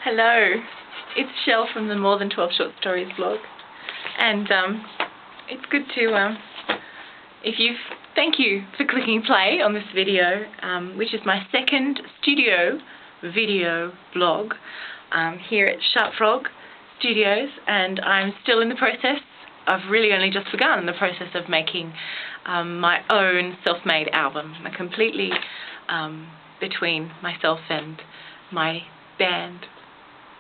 Hello, it's Shell from the More Than 12 Short Stories blog, and it's good to thank you for clicking play on this video, which is my second studio video blog here at Sharp Frog Studios, and I'm still in the process. I've really only just begun the process of making my own self-made album, completely between myself and my band.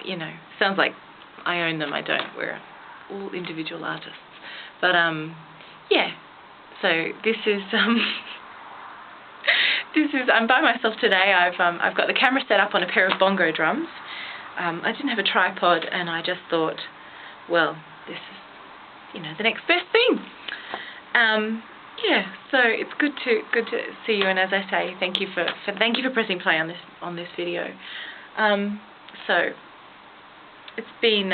You know, sounds like I own them. I don't. We're all individual artists. But yeah. So this is I'm by myself today. I've got the camera set up on a pair of bongo drums. I didn't have a tripod, and I just thought, well, this is, the next best thing. Yeah. So it's good to see you, and as I say, thank you for pressing play on this video. So it's been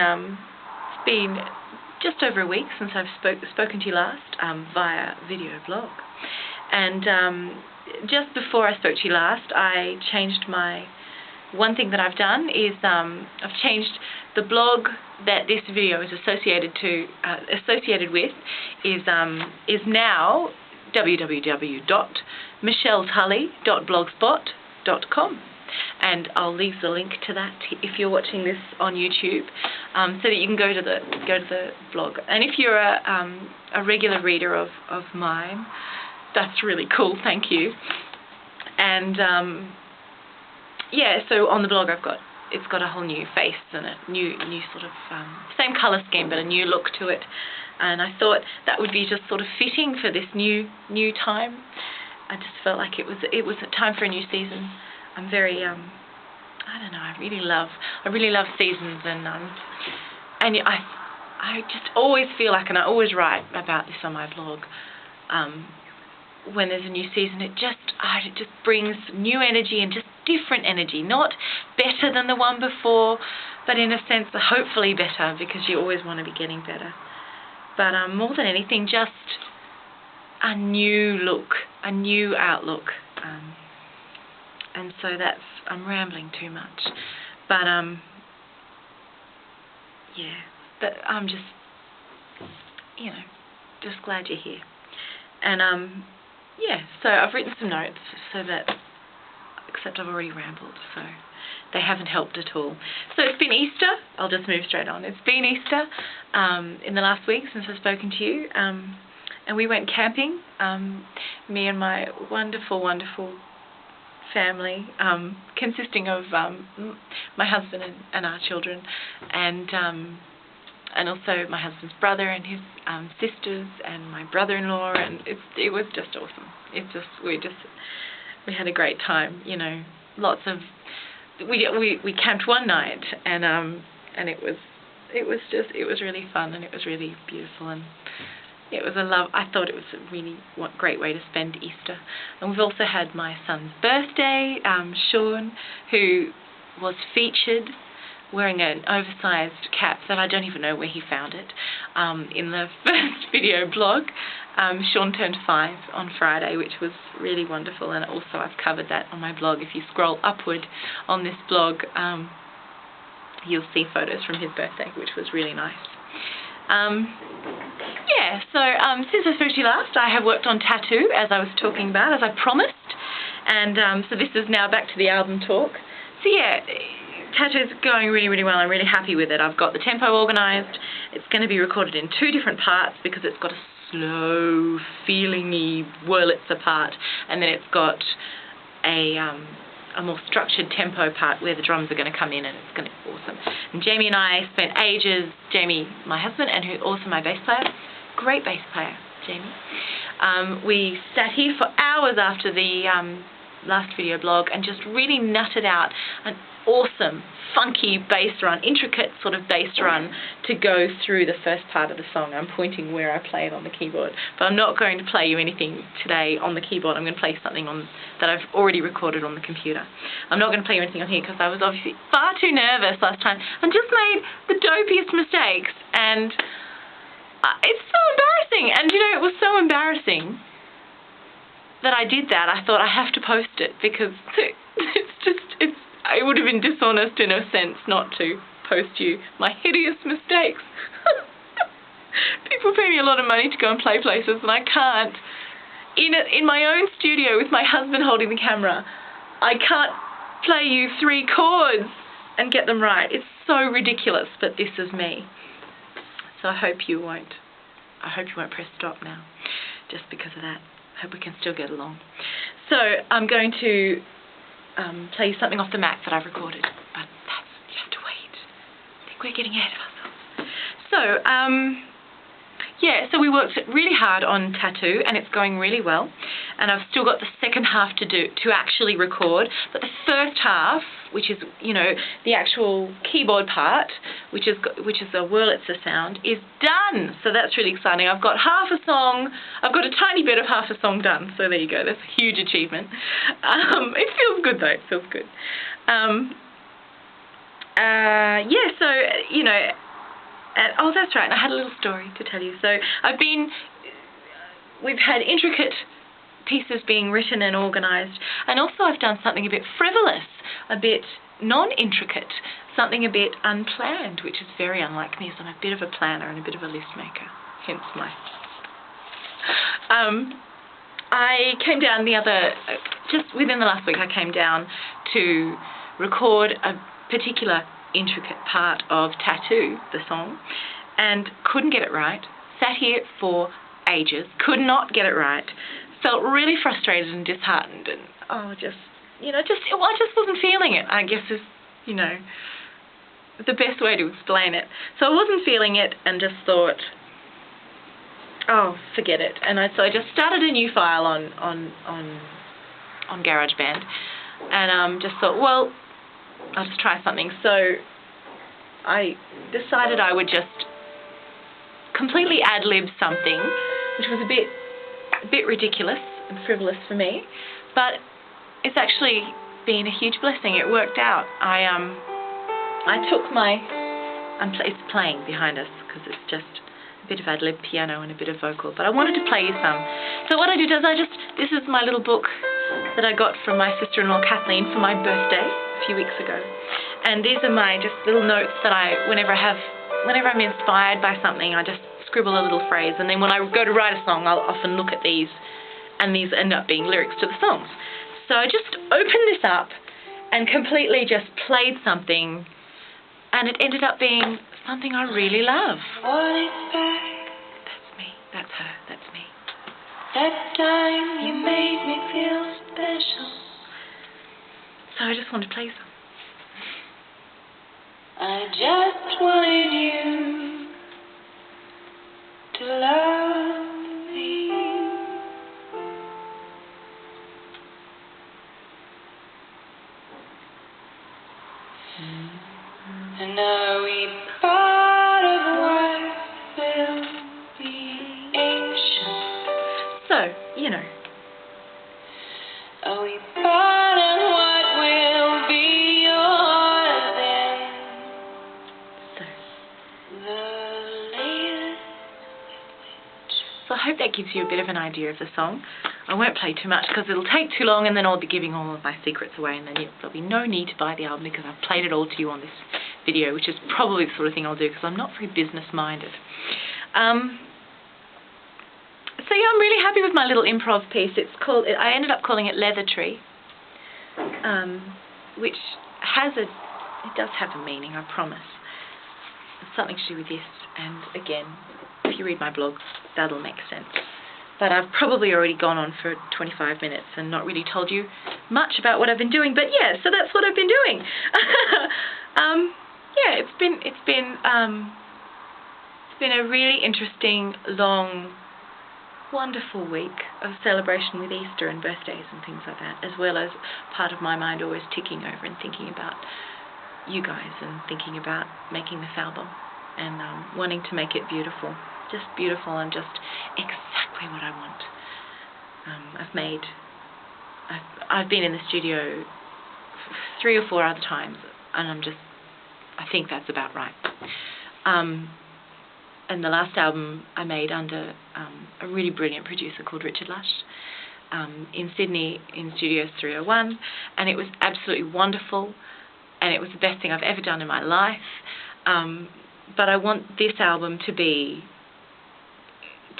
just over a week since I've spoken to you last via video blog, and just before I spoke to you last, I changed one thing that I've done is I've changed the blog that this video is associated with is now www.michelletully.blogspot.com. And I'll leave the link to that if you're watching this on YouTube, so that you can go to the blog. And if you're a regular reader of mine, that's really cool. Thank you. And yeah, so on the blog it's got a whole new face and a new sort of same color scheme but a new look to it. And I thought that would be just sort of fitting for this new time. I just felt like it was a time for a new season. I'm very I don't know, I really love seasons, and I just always feel like, and I always write about this on my blog, when there's a new season, it just brings new energy and just different energy, not better than the one before, but in a sense hopefully better, because you always want to be getting better. But more than anything, just a new look, a new outlook. And so I'm rambling too much, but yeah, but I'm just, just glad you're here. And yeah, so I've written some notes except I've already rambled, so they haven't helped at all. So it's been Easter. I'll just move straight on. It's been Easter in the last week since I've spoken to you, and we went camping, me and my wonderful family, consisting of my husband and our children, and also my husband's brother and his sisters and my brother-in-law, and it was just awesome. We had a great time. We camped one night, and it was really fun, and it was really beautiful, and it was I thought it was a really great way to spend Easter. And we've also had my son's birthday, Sean, who was featured wearing an oversized cap that I don't even know where he found it, in the first video blog. Sean turned 5 on Friday, which was really wonderful, and also I've covered that on my blog. If you scroll upward on this blog, you'll see photos from his birthday, which was really nice. Yeah, so since I spoke to you last, I have worked on tattoo, as I was talking about, as I promised, and so this is now back to the album talk. So yeah, tattoo's going really, really well. I'm really happy with it. I've got the tempo organised. It's going to be recorded in 2 different parts because it's got a slow, feeling-y Wurlitzer part, and then it's got a more structured tempo part where the drums are going to come in, and it's going to be awesome. And Jamie and I spent ages, Jamie, my husband, and who's also my bass player, great bass player, Jamie. We sat here for hours after the last video blog and just really nutted out an awesome, funky bass run, intricate sort of bass run to go through the first part of the song. I'm pointing where I play it on the keyboard, but I'm not going to play you anything today on the keyboard. I'm going to play something that I've already recorded on the computer. I'm not going to play you anything on here because I was obviously far too nervous last time and just made the dopiest mistakes, and it's so embarrassing. And it was so embarrassing that I did that. I thought I have to post it because it's it would have been dishonest in a sense not to post you my hideous mistakes. People pay me a lot of money to go and play places, and I can't. In my own studio with my husband holding the camera, I can't play you 3 chords and get them right. It's so ridiculous, but this is me. So I hope you won't press stop now, just because of that. I hope we can still get along. So I'm going to play you something off the Mac that I've recorded, but you have to wait. I think we're getting ahead of ourselves. So, yeah, so we worked really hard on Tattoo, and it's going really well. And I've still got the second half to actually record. But the first half, which is, you know, the actual keyboard part, which is a Wurlitzer sound, is done. So that's really exciting. I've got half a song. I've got a tiny bit of half a song done. So there you go. That's a huge achievement. It feels good though. It feels good. Yeah. So you know. Oh, that's right, and I had a little story to tell you. So we've had intricate pieces being written and organised, and also I've done something a bit frivolous, a bit non-intricate, something a bit unplanned, which is very unlike me, so I'm a bit of a planner and a bit of a list maker, hence my... I came down just within the last week, I came down to record a particular intricate part of Tattoo, the song, and couldn't get it right. Sat here for ages, could not get it right. Felt really frustrated and disheartened, and I just wasn't feeling it, I guess is, you know, the best way to explain it. So I wasn't feeling it and just thought, oh, forget it. And so I just started a new file on GarageBand, and just thought, well, I'll just try something. So I decided I would just completely ad-lib something, which was a bit ridiculous and frivolous for me, but it's actually been a huge blessing. It worked out. I took it's playing behind us because it's just a bit of ad-lib piano and a bit of vocal, but I wanted to play you some. So what I did is this is my little book that I got from my sister-in-law Kathleen for my birthday a few weeks ago, and these are my just little notes that whenever I'm inspired by something, I just scribble a little phrase, and then when I go to write a song, I'll often look at these, and these end up being lyrics to the songs. So I just opened this up and completely just played something, and it ended up being something I really love. That's me. That's her. That's me. That time you made me feel special. So I just wanted to play some. I just wanted you to love me. And are we part of what will be ancient? So, you know. Are we part of what will be yours then? So, the latest with which. So I hope that gives you a bit of an idea of the song. I won't play too much because it'll take too long, and then I'll be giving all of my secrets away, and then there'll be no need to buy the album because I've played it all to you on this video, which is probably the sort of thing I'll do because I'm not very business-minded. So yeah, I'm really happy with my little improv piece. I ended up calling it Leather Tree, which it does have a meaning, I promise. It's something to do with this, and again, if you read my blog, that'll make sense. But I've probably already gone on for 25 minutes and not really told you much about what I've been doing. But yeah, so that's what I've been doing. Yeah, it's been a really interesting, long, wonderful week of celebration with Easter and birthdays and things like that, as well as part of my mind always ticking over and thinking about you guys and thinking about making this album and wanting to make it beautiful. Just beautiful and just exactly what I want. I've been in the studio 3 or 4 other times, and I think that's about right. And the last album I made under a really brilliant producer called Richard Lush in Sydney in Studios 301, and it was absolutely wonderful. and it was the best thing I've ever done in my life. But I want this album to be,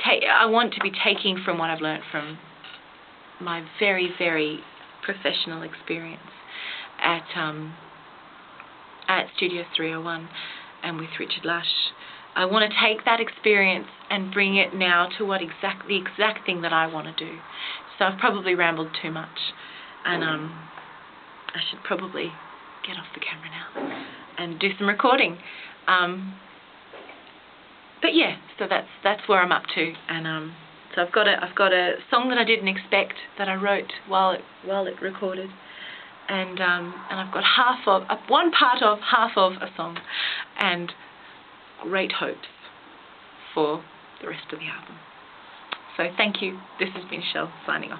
I want to be taking from what I've learnt from my very, very professional experience at Studio 301 and with Richard Lush. I want to take that experience and bring it now to the exact thing that I want to do. So I've probably rambled too much, and I should probably get off the camera now and do some recording. But yeah, so that's where I'm up to, and so I've got a song that I didn't expect that I wrote while it recorded, and I've got one part of half of a song, and great hopes for the rest of the album. So thank you. This has been Shell signing off.